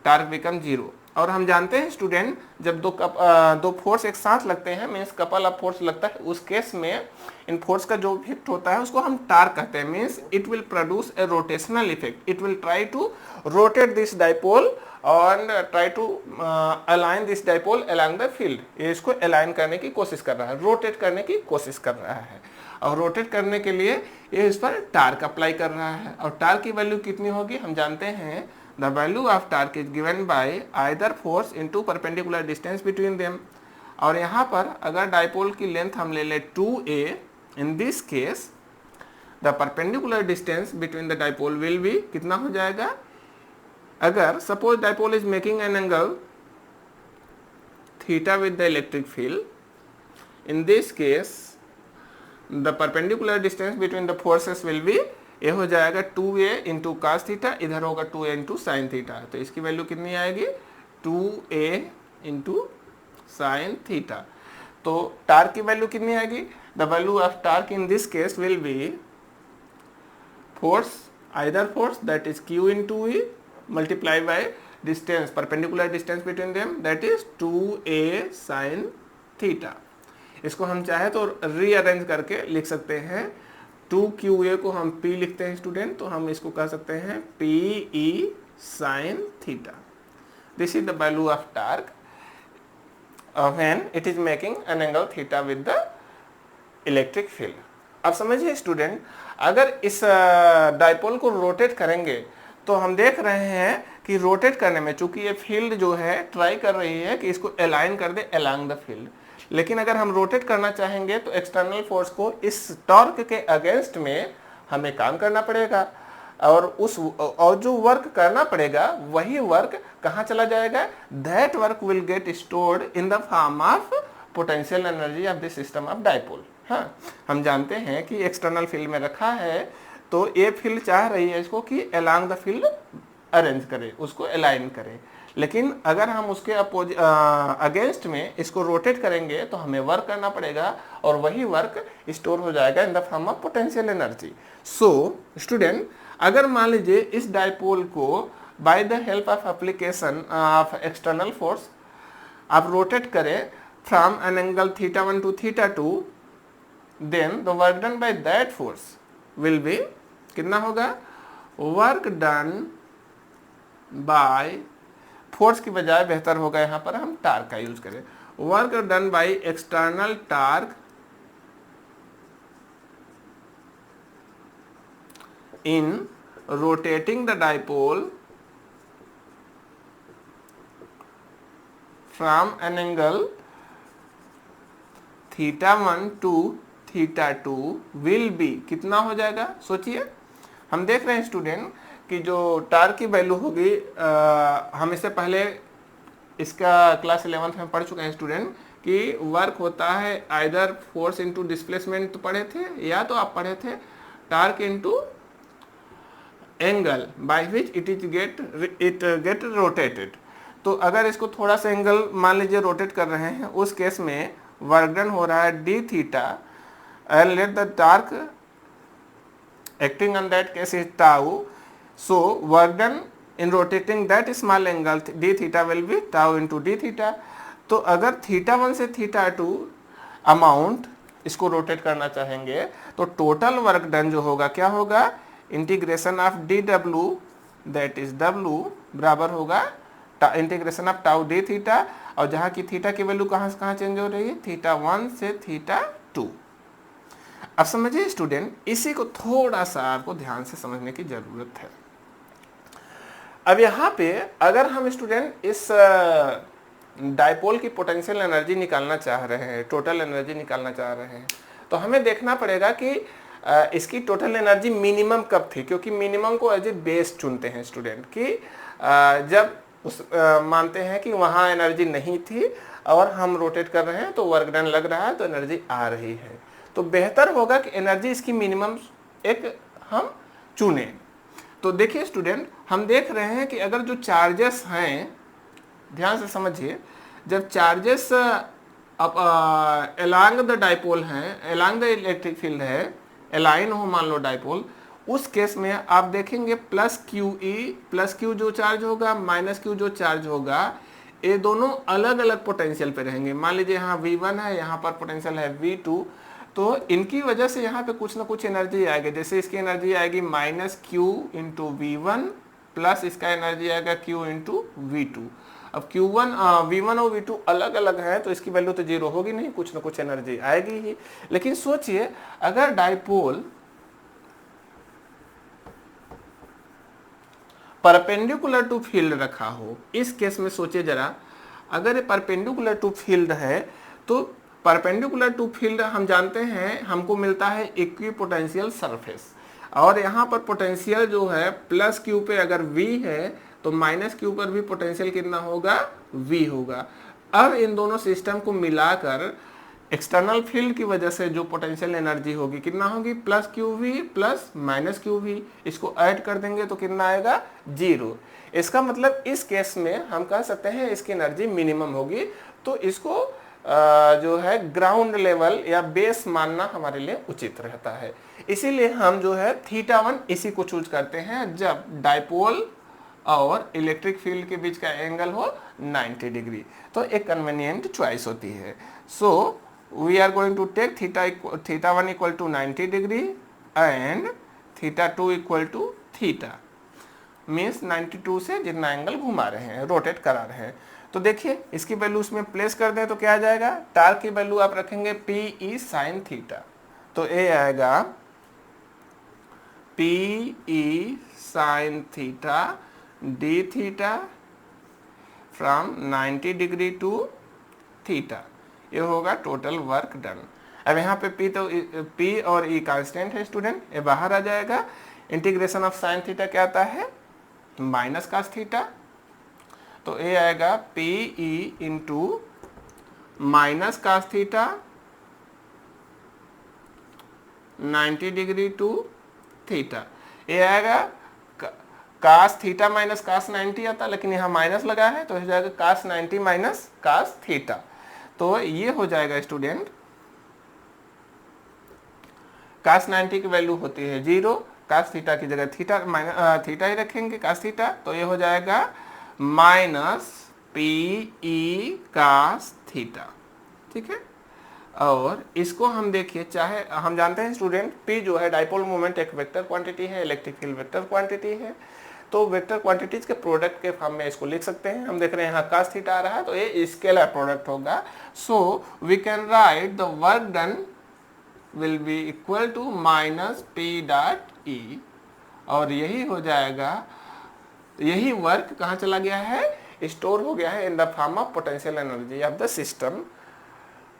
torque become zero. और हम जानते हैं स्टूडेंट, जब दो फोर्स एक साथ लगते हैं मीन्स कपल ऑफ फोर्स लगता है, उस केस में इन फोर्स का जो इफेक्ट होता है उसको हम टार्क कहते हैं। Means it will produce a rotational effect, it will try to rotate this dipole और try to align this dipole along the field. ये इसको अलाइन करने की कोशिश कर रहा है, रोटेट करने की कोशिश कर रहा है, और रोटेट करने के लिए ये इस पर टार्क अप्लाई कर रहा है। और टार्क की वैल्यू कितनी होगी, हम जानते हैं the value of torque is given by either force into perpendicular distance between them। और यहाँ पर अगर डाइपोल की लेंथ हम ले ले 2a, in this case the perpendicular distance between the dipole will be कितना हो जाएगा, अगर suppose dipole is making an angle theta with the electric field, in this case the perpendicular distance between the forces will be, ये हो जाएगा 2a into cos theta, इधर होगा 2a into sine theta, तो इसकी वैल्यू कितनी आएगी 2a into sine theta. तो टार्क की वैल्यू कितनी आएगी, the value of torque in this case will be force, either force that is q into e multiply by distance, perpendicular distance between them that is 2a sine theta. इसको हम चाहे तो rearrange करके लिख सकते हैं, 2qa को हम p लिखते हैं स्टूडेंट, तो हम इसको कह सकते हैं pe sin theta. This is the value of torque when it is making an angle theta with the electric field. अब समझिए स्टूडेंट, अगर इस डाइपोल को रोटेट करेंगे तो हम देख रहे हैं कि रोटेट करने में चूंकि ये फील्ड जो है ट्राई कर रही है कि इसको अलाइन कर दे अलोंग द फील्ड, लेकिन अगर हम रोटेट करना चाहेंगे तो एक्सटर्नल फोर्स को इस टॉर्क के अगेंस्ट में हमें काम करना पड़ेगा, और जो वर्क करना पड़ेगा वही वर्क कहाँ चला जाएगा, that work will get stored in the form of potential energy of the system of dipole. हाँ, हम जानते हैं कि एक्सटर्नल फील्ड में रखा है तो ये फील्ड चाह रही है इसको कि अलोंग द फील्ड अरेंज करे, उसको अलाइन करे, लेकिन अगर हम उसके अगेंस्ट में इसको रोटेट करेंगे तो हमें वर्क करना पड़ेगा और वही वर्क स्टोर हो जाएगा in the form of potential energy. So student, अगर मान लीजिए इस डाइपोल को by the help of application of external force आप रोटेट करें from an angle θ1 to θ2, then the work done by that force will be कितना होगा, work done bye, force की बजाय बेहतर होगा यहां पर हम टार्क का यूज करें, work done by external torque in rotating the dipole from an angle θ1 to θ2 will be कितना हो जाएगा, सोचिए। हम देख रहे हैं स्टूडेंट कि जो टार्क की वैल्यू होगी, हम इससे पहले इसका क्लास 11th में पढ़ चुके हैं स्टूडेंट कि वर्क होता है आइदर फोर्स इनटू डिस्प्लेसमेंट, तो पढ़े थे, या तो आप पढ़े थे torque into angle by which it get rotated. तो अगर इसको थोड़ा सा एंगल मान लीजिए रोटेट कर रहे हैं, उस केस में वर्क डन हो रहा है D theta, and let the torque acting on that case is tau, so work done in rotating that small angle D theta will be tau into D theta. तो अगर θ1 से θ2 amount इसको rotate करना चाहेंगे तो टोटल वर्क डन जो होगा क्या होगा, integration of D W, that is W बराबर होगा integration of tau D theta, और जहां की थीटा की वैल्यू कहां से कहां चेंज हो रही है, θ1 से θ2। अब समझिए स्टूडेंट, इसी को थोड़ा सा आपको ध्यान से समझने की जरूरत है। अब यहाँ पे अगर हम स्टूडेंट इस डाइपोल की पोटेंशियल एनर्जी निकालना चाह रहे हैं, टोटल एनर्जी निकालना चाह रहे हैं, तो हमें देखना पड़ेगा कि इसकी टोटल एनर्जी मिनिमम कब थी, क्योंकि मिनिमम को एज ए बेस चुनते हैं स्टूडेंट कि जब मानते हैं कि वहाँ एनर्जी नहीं थी और हम रोटेट कर रहे हैं तो वर्क डन लग रहा है तो एनर्जी आ रही है, तो बेहतर होगा कि एनर्जी इसकी मिनिमम एक हम चुने। तो देखिए स्टूडेंट, हम देख रहे हैं कि अगर जो चार्जेस हैं, ध्यान से समझिए, जब चार्जेस अलोंग द डाइपोल हैं, अलोंग द इलेक्ट्रिक फील्ड है, अलाइन हो मान लो डाइपोल, उस केस में आप देखेंगे प्लस क्यू जो चार्ज होगा माइनस क्यू जो चार्ज होगा, ये दोनों अलग अलग पोटेंशियल पे रहेंगे। मान लीजिए यहाँ V1 है, यहाँ पर पोटेंशियल है V2, तो इनकी वजह से यहाँ पे कुछ ना कुछ एनर्जी आएगी। जैसे इसकी एनर्जी आएगी minus Q into V1 plus इसका एनर्जी आएगा Q इंटू V2। अब V1 और V2 अलग अलग है तो इसकी वैल्यू तो जीरो होगी नहीं, कुछ ना कुछ एनर्जी आएगी ही। लेकिन सोचिए अगर डाइपोल परपेंडिकुलर टू फील्ड रखा हो, इस केस में सोचिए जरा, अगर ये परपेंडिकुलर टू फील्ड है तो परपेंडिकुलर टू फील्ड हम जानते हैं हमको मिलता है इक्विपोटेंशियल सरफेस, और यहाँ पर पोटेंशियल जो है प्लस क्यू पे अगर V है तो माइनस क्यू पर भी पोटेंशियल कितना होगा, V होगा। अब इन दोनों सिस्टम को मिलाकर एक्सटर्नल फील्ड की वजह से जो पोटेंशियल एनर्जी होगी कितना होगी, plus Q V plus minus Q V, इसको ऐड कर देंगे तो कितना आएगा, जीरो। इसका मतलब इस केस में हम कह सकते हैं इसकी एनर्जी मिनिमम होगी, तो इसको जो है ग्राउंड लेवल या बेस मानना हमारे लिए उचित रहता है। इसीलिए हम जो है θ1 इसी को चूज करते हैं जब डाइपोल और इलेक्ट्रिक फील्ड के बीच का एंगल हो 90 डिग्री, तो एक कन्वीनियंट चॉइस होती है। So we are going to take θ1 equal to 90 degree and θ2 equal to theta, means 92 से जितना एंगल घुमा रहे हैं, रोटेट करा रहे हैं। तो देखिए इसकी वैल्यू उसमें प्लेस कर दें तो क्या आ जाएगा, टार्क की वैल्यू आप रखेंगे PE sin थीटा, तो ये आएगा PE sin theta d theta from 90 degree to theta. ये होगा टोटल वर्क डन। अब यहाँ पे P तो P और E कांस्टेंट है स्टूडेंट, ये बाहर आ जाएगा। इंटीग्रेशन ऑफ साइन थीटा क्या आता है, माइनस कास थीटा, तो ये आएगा P E into minus cos theta 90 degree to theta. ये आएगा कास थीटा माइनस कास 90 आता, लेकिन यहाँ माइनस लगा है तो हो जाएगा कास 90 माइनस कास थीटा। तो ये हो जाएगा स्टूडेंट, कास 90 की वैल्यू होती है 0, कास थीटा की जगह थीटा ही रखेंगे कास थीटा, तो ये हो जाएगा minus P E cos theta. ठीक है, और इसको हम देखिए, चाहे हम जानते हैं स्टूडेंट P जो है डाइपोल मोमेंट एक वेक्टर क्वांटिटी है, इलेक्ट्रिक फील्ड वेक्टर क्वांटिटी है, तो वेक्टर क्वांटिटीज के प्रोडक्ट के फॉर्म में इसको लिख सकते हैं। हम देख रहे हैं यहाँ कास थीटा आ रहा है तो ये स्केलर प्रोडक्ट होगा। So we can write the work done will be equal to minus P dot E, और यही हो जाएगा, यही वर्क कहाँ चला गया है, स्टोर हो गया है इन the form of potential energy of the system.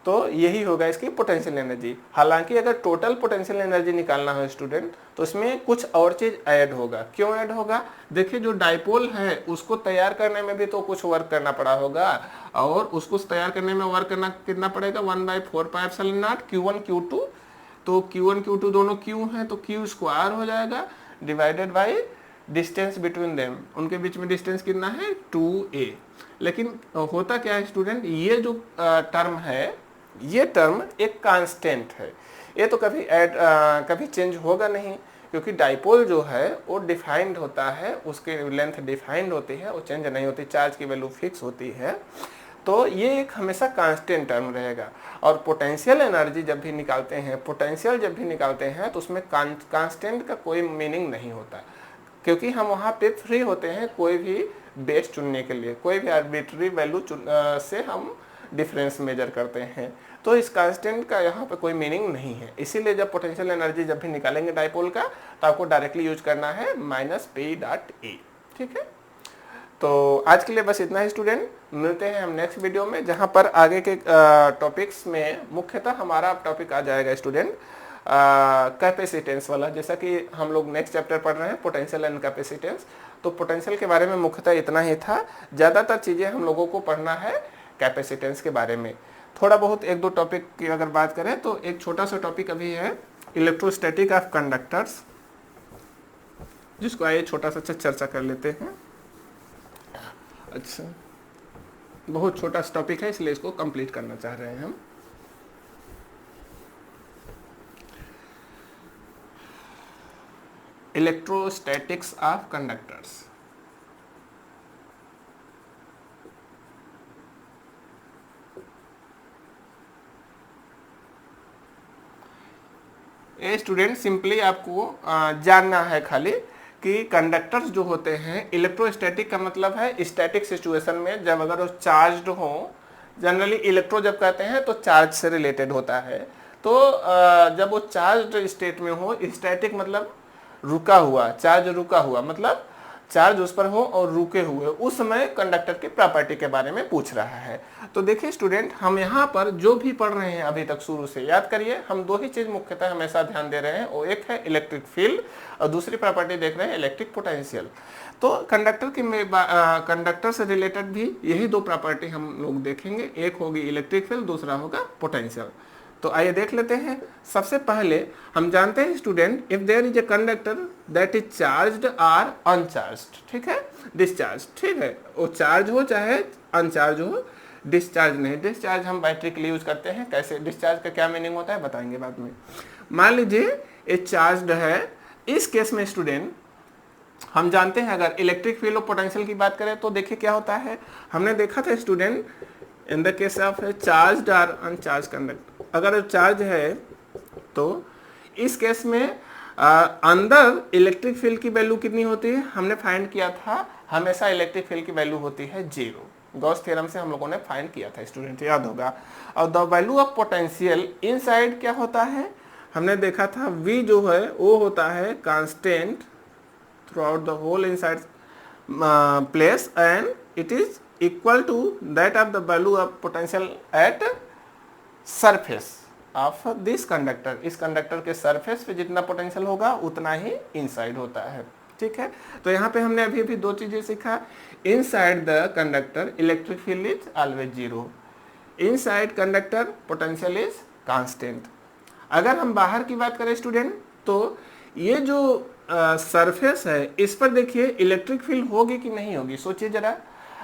तो यही होगा इसकी पोटेंशियल एनर्जी। हालांकि अगर टोटल पोटेंशियल एनर्जी निकालना हो स्टूडेंट तो इसमें कुछ और चीज ऐड होगा। क्यों ऐड होगा, देखिए जो डाइपोल है उसको तैयार करने में भी तो कुछ वर्क करना पड़ा होगा, और उसको तैयार करने में वर्क करना कितना पड़ेगा, 1/4πε0 Q1 Q2, तो Q1 Q2 दोनों Q हैं तो Q स्क्वायर हो जाएगा divided by distance between them, उनके बीच में डिस्टेंस कितना है 2a। लेकिन होता क्या है स्टूडेंट, ये जो टर्म है ये टर्म एक कांस्टेंट है, ये तो कभी चेंज होगा नहीं, क्योंकि डाइपोल जो है वो डिफाइंड होता है, उसकी लेंथ डिफाइंड होती है, वो चेंज नहीं होती, चार्ज की वैल्यू फिक्स होती है, तो ये एक हमेशा कांस्टेंट टर्म रहेगा। और पोटेंशियल एनर्जी जब भी निकालते हैं, पोटेंशियल जब भी निकालते हैं तो उसमें कांस्टेंट का कोई मीनिंग नहीं होता, क्योंकि हम वहाँ पे फ्री होते हैं कोई भी बेस चुनने के लिए, कोई भी आर्बिट्री वैल्यू से हम डिफरेंस मेजर करते हैं, तो इस कांस्टेंट का यहाँ पे कोई मीनिंग नहीं है। इसीलिए जब पोटेंशियल एनर्जी जब भी निकालेंगे डाइपोल का तो आपको डायरेक्टली यूज करना है माइनस पी डॉट ई। ठीक है, तो आज के लिए बस इतना ही स्टूडेंट, मिलते हैं हम नेक्स्ट वीडियो में, जहाँ पर आगे के टॉपिक्स में मुख्यतः हमारा टॉपिक आ जाएगा स्टूडेंट कैपेसिटेंस वाला। जैसा कि हम लोग नेक्स्ट चैप्टर पढ़ रहे हैं पोटेंशियल एंड कैपेसिटेंस, तो पोटेंशियल के बारे में मुख्यतः इतना ही था। ज़्यादातर चीज़ें हम लोगों को पढ़ना है कैपेसिटेंस के बारे में। थोड़ा बहुत एक दो टॉपिक की अगर बात करें तो एक छोटा सा टॉपिक अभी है इलेक्ट्रोस्टैटिक ऑफ कंडक्टर्स, जिसको आइए छोटा सा चर्चा कर लेते हैं। अच्छा, बहुत छोटा सा टॉपिक है इसलिए इसको कंप्लीट करना चाह रहे हैं हम। Electrostatics of conductors. ये स्टूडेंट सिंपली आपको जानना है खाली कि कंडक्टर्स जो होते हैं, इलेक्ट्रोस्टैटिक का मतलब है स्टैटिक सिचुएशन में जब अगर वो चार्ज्ड हो, जनरली इलेक्ट्रो जब कहते हैं तो चार्ज से रिलेटेड होता है, तो जब वो चार्ज्ड स्टेट में हो, स्टैटिक मतलब रुका हुआ, चार्ज रुका हुआ मतलब चार्ज उस पर हो और रुके हुए, उस समय कंडक्टर की प्रॉपर्टी के बारे में पूछ रहा है। तो देखिए स्टूडेंट, हम यहाँ पर जो भी पढ़ रहे हैं अभी तक शुरू से, याद करिए हम दो ही चीज मुख्यतः हमेशा ध्यान दे रहे हैं, वो एक है इलेक्ट्रिक फील्ड और दूसरी प्रॉपर्टी देख रहे हैं इलेक्ट्रिक पोटेंशियल। तो कंडक्टर से रिलेटेड भी यही दो प्रॉपर्टी हम लोग देखेंगे, एक होगी इलेक्ट्रिक फील्ड, दूसरा होगा पोटेंशियल। तो आइए देख लेते हैं। सबसे पहले हम जानते हैं student, if there is a conductor that is charged or uncharged, ठीक है, डिस्चार्ज, ठीक है, वो चार्ज हो चाहे अनचार्ज हो, डिस्चार्ज नहीं। डिस्चार्ज हम बैटरी के लिए यूज करते हैं, कैसे, डिस्चार्ज का क्या मीनिंग होता है बताएंगे बाद में। मान लीजिए ये चार्ज्ड है, इस केस में स्टूडेंट हम जानते हैं अगर इलेक्ट्रिक फील्ड और पोटेंशियल की बात करें तो देखिए क्या होता है, हमने देखा था student in the case of charged or uncharged conductor, अगर चार्ज है तो इस केस में अंदर इलेक्ट्रिक फील्ड की वैल्यू कितनी होती है, हमने फाइंड किया था, हमेशा इलेक्ट्रिक फील्ड की वैल्यू होती है 0, गॉस थ्योरम से हम लोगों ने फाइंड किया था स्टूडेंट, याद होगा। और the value of potential inside क्या होता है, हमने देखा था V जो है वो होता है constant throughout the whole inside place and it is equal to that of the value of potential at surface of this conductor, इस कंडक्टर के सरफेस पे जितना पोटेंशियल होगा उतना ही इनसाइड होता है। ठीक है, तो यहाँ पे हमने अभी अभी दो चीजें सीखा। Inside the conductor electric field is always zero, inside conductor potential is constant. अगर हम बाहर की बात करें स्टूडेंट, तो ये जो सरफेस है इस पर देखिए इलेक्ट्रिक फील्ड होगी कि नहीं होगी, सोचिए जरा।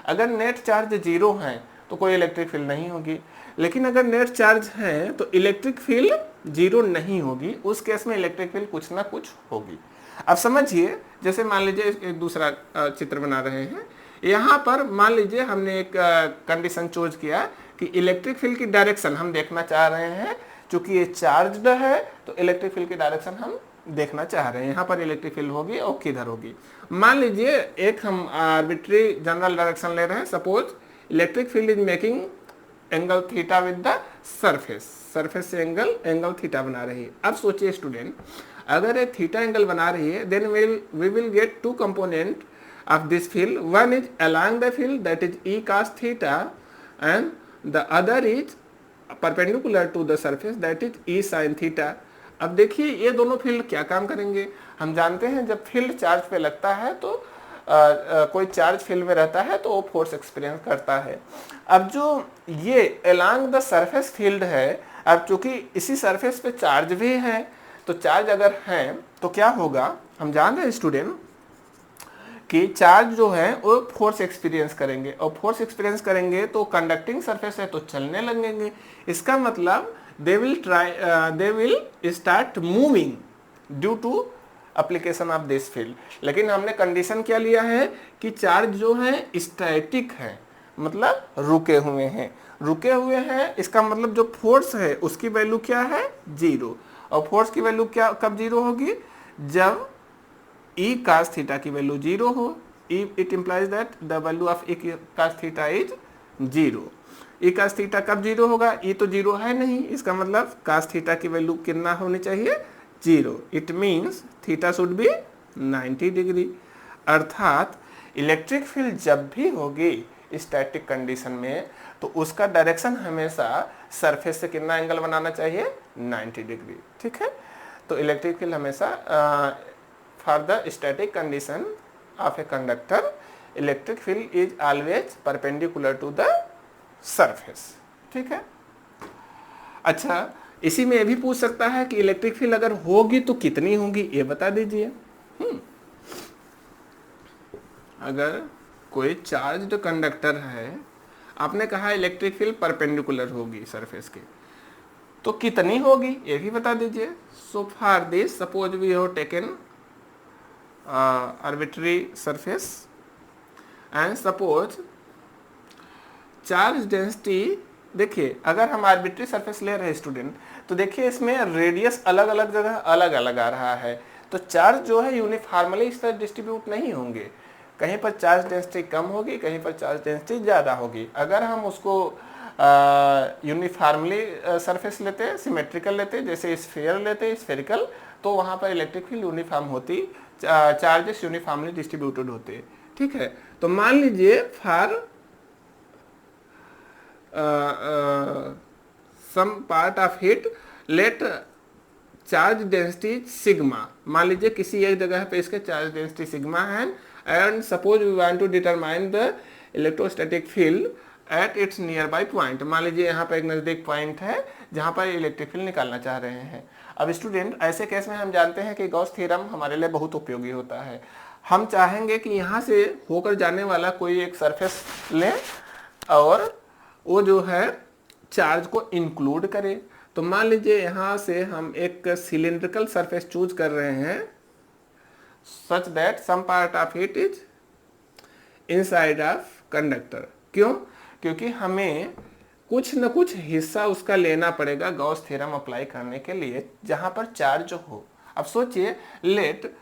अगर नेट चार्ज जीरो है तो कोई इलेक्ट्रिक फील्ड नहीं होगी, लेकिन अगर नेट चार्ज है तो इलेक्ट्रिक फील्ड जीरो नहीं होगी, उस केस में इलेक्ट्रिक फील्ड कुछ ना कुछ होगी। अब समझिए, जैसे मान लीजिए एक दूसरा चित्र बना रहे हैं, यहाँ पर मान लीजिए हमने एक कंडीशन चूज किया कि इलेक्ट्रिक फील्ड की डायरेक्शन हम देखना चाह रहे हैं। चूंकि ये चार्ज्ड है तो इलेक्ट्रिक फील्ड की डायरेक्शन हम देखना चाह रहे हैं, यहाँ पर इलेक्ट्रिक फील्ड होगी और किधर होगी। मान लीजिए एक हम आर्बिट्री जनरल डायरेक्शन ले रहे हैं, suppose electric field is making angle theta with the surface, surface से एंगल थीटा बना रही है। अब सोचिए स्टूडेंट, अगर ये थीटा एंगल बना रही है, then we will get two component of this field, one is along the field that is E cos theta and the other is perpendicular to the surface that is E sin theta. अब देखिए ये दोनों field क्या काम करेंगे। हम जानते हैं जब फील्ड चार्ज पे लगता है तो कोई चार्ज फील्ड में रहता है तो वो फोर्स एक्सपीरियंस करता है। अब जो ये अलोंग द सरफेस फील्ड है, अब चूंकि इसी सरफेस पे चार्ज भी है, तो चार्ज अगर है तो क्या होगा, हम जान रहे हैं स्टूडेंट कि चार्ज जो है वो फोर्स एक्सपीरियंस करेंगे, और फोर्स एक्सपीरियंस करेंगे तो कंडक्टिंग सरफेस है तो चलने लगेंगे। इसका मतलब they will start moving due to application of this field। लेकिन हमने कंडीशन क्या लिया है कि चार्ज जो है स्टैटिक है, मतलब रुके हुए हैं। रुके हुए हैं इसका मतलब जो फोर्स है उसकी वैल्यू क्या है, जीरो। और फोर्स की वैल्यू क्या कब जीरो होगी, जब E cos थीटा की वैल्यू जीरो हो। It implies that the value of E cos theta is zero. E cos theta कब जीरो होगा, E तो जीरो है नहीं, इसका मतलब cos थीटा की वैल्यू कितना होनी चाहिए, zero. It means theta should be 90 degree. अर्थात इलेक्ट्रिक फील्ड जब भी होगी स्टैटिक कंडीशन में तो उसका डायरेक्शन हमेशा सरफेस से कितना एंगल बनाना चाहिए, 90 डिग्री। ठीक है, तो इलेक्ट्रिक फील्ड हमेशा for the static condition of a conductor electric field is always perpendicular to the surface. ठीक है, अच्छा इसी में ये भी पूछ सकता है कि इलेक्ट्रिक फील्ड अगर होगी तो कितनी होगी, ये बता दीजिए। अगर कोई चार्ज्ड कंडक्टर है, आपने कहा इलेक्ट्रिक फील्ड परपेंडिकुलर होगी सरफेस के, तो कितनी होगी ये भी बता दीजिए। So for this suppose we have taken arbitrary surface and suppose charge density, देखिए अगर हम आर्बिट्री सरफेस ले रहे हैं स्टूडेंट, तो देखिए इसमें रेडियस अलग अलग जगह अलग अलग आ रहा है, तो चार्ज जो है यूनिफॉर्मली इस तरह डिस्ट्रीब्यूट नहीं होंगे। कहीं पर चार्ज डेंसिटी कम होगी, कहीं पर चार्ज डेंसिटी ज़्यादा होगी। अगर हम उसको यूनिफॉर्मली सरफेस लेते, सिमेट्रिकल लेते, जैसे स्फीयर लेते स्फेरिकल, तो वहाँ पर इलेक्ट्रिक फील्ड यूनिफॉर्म होती, चार्जेस यूनिफॉर्मली डिस्ट्रीब्यूटेड होते। ठीक है, तो मान लीजिए for some part of it let charge density sigma, मान लीजिए किसी एक जगह पे इसके चार्ज डेंसिटी सिग्मा है, and suppose we want to determine the electrostatic field at its nearby point. मान लीजिए यहाँ पर एक नज़दीक पॉइंट है जहाँ पर इलेक्ट्रिक फील्ड निकालना चाह रहे हैं। अब स्टूडेंट ऐसे केस में हम जानते हैं कि गॉस थ्योरम हमारे लिए बहुत उपयोगी होता है। हम चाहेंगे कि यहाँ से होकर जाने वाला कोई एक सरफेस लें और वो जो है चार्ज को इंक्लूड करे। तो मान लीजिए यहाँ से हम एक सिलिंड्रिकल सरफेस चूज कर रहे हैं such that some part of it is inside of conductor. क्यों, क्योंकि हमें कुछ न कुछ हिस्सा उसका लेना पड़ेगा गॉस थ्योरम अप्लाई करने के लिए जहां पर चार्ज हो। अब सोचिए, let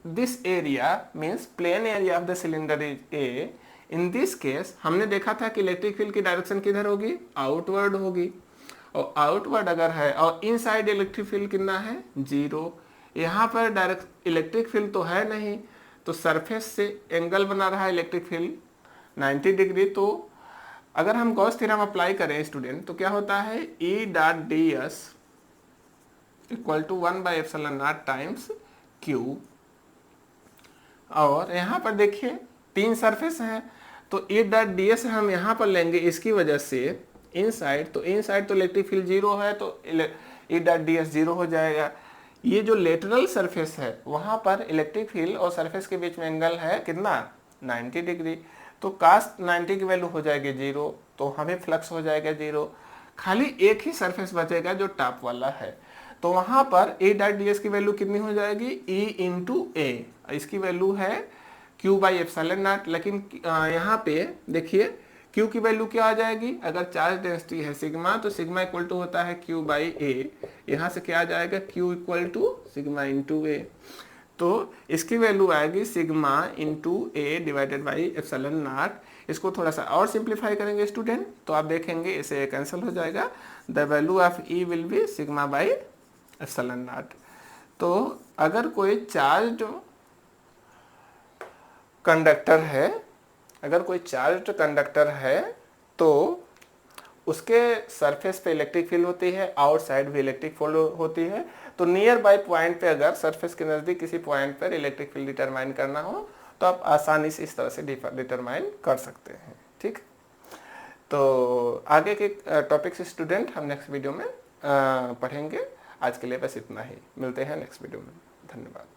this area means plain area of the cylinder is a. In this case हमने देखा था कि इलेक्ट्रिक फील्ड की डायरेक्शन किधर होगी, आउटवर्ड होगी, और आउटवर्ड अगर है और इनसाइड इलेक्ट्रिक फील्ड कितना है, जीरो। यहाँ पर डायरेक्ट इलेक्ट्रिक फील्ड तो है नहीं, तो सरफेस से एंगल बना रहा है इलेक्ट्रिक फील्ड 90 डिग्री। तो अगर हम गॉस थ्योरम अप्लाई करें स्टूडेंट तो क्या होता है, E dot D S equal to 1/ε0 times Q। और यहाँ पर देखिए 3 सरफेस हैं, तो E डॉट डी एस हम यहाँ पर लेंगे इसकी वजह से इनसाइड, तो इनसाइड तो इलेक्ट्रिक फील्ड 0 है, तो E डॉट डी एस 0 हो जाएगा। ये जो लेटरल सरफेस है वहाँ पर इलेक्ट्रिक फील्ड और सरफेस के बीच में एंगल है कितना, 90 डिग्री, तो कास्ट 90 की वैल्यू हो जाएगी 0, तो हमें फ्लक्स हो जाएगा 0। खाली एक ही सरफेस बचेगा जो टॉप वाला है, तो वहां पर E डॉट डी एस की वैल्यू कितनी हो जाएगी, E इंटू ए, इसकी वैल्यू है Q/ε0। लेकिन यहाँ पे देखिए Q की वैल्यू क्या आ जाएगी, अगर चार्ज डेंसिटी है सिग्मा, तो सिग्मा इक्वल टू होता है Q/A, यहाँ से क्या आ जाएगा, Q equal to sigma into A, तो इसकी वैल्यू आएगी sigma into A divided by ε0। इसको थोड़ा सा और सिंप्लीफाई करेंगे स्टूडेंट, तो आप देखेंगे इसे कैंसिल हो जाएगा, the value of E will be sigma by ε0। तो अगर कोई चार्ज कंडक्टर है, अगर कोई चार्ज कंडक्टर है तो उसके सरफेस पे इलेक्ट्रिक फील्ड होती है, आउटसाइड भी इलेक्ट्रिक फील्ड होती है, तो नियर बाय पॉइंट पे अगर सरफेस के नज़दीक किसी पॉइंट पर इलेक्ट्रिक फील्ड डिटरमाइन करना हो तो आप आसानी से इस तरह से डिटरमाइन कर सकते हैं। ठीक, तो आगे के टॉपिक्स स्टूडेंट हम नेक्स्ट वीडियो में पढ़ेंगे। आज के लिए बस इतना ही, मिलते हैं नेक्स्ट वीडियो में, धन्यवाद।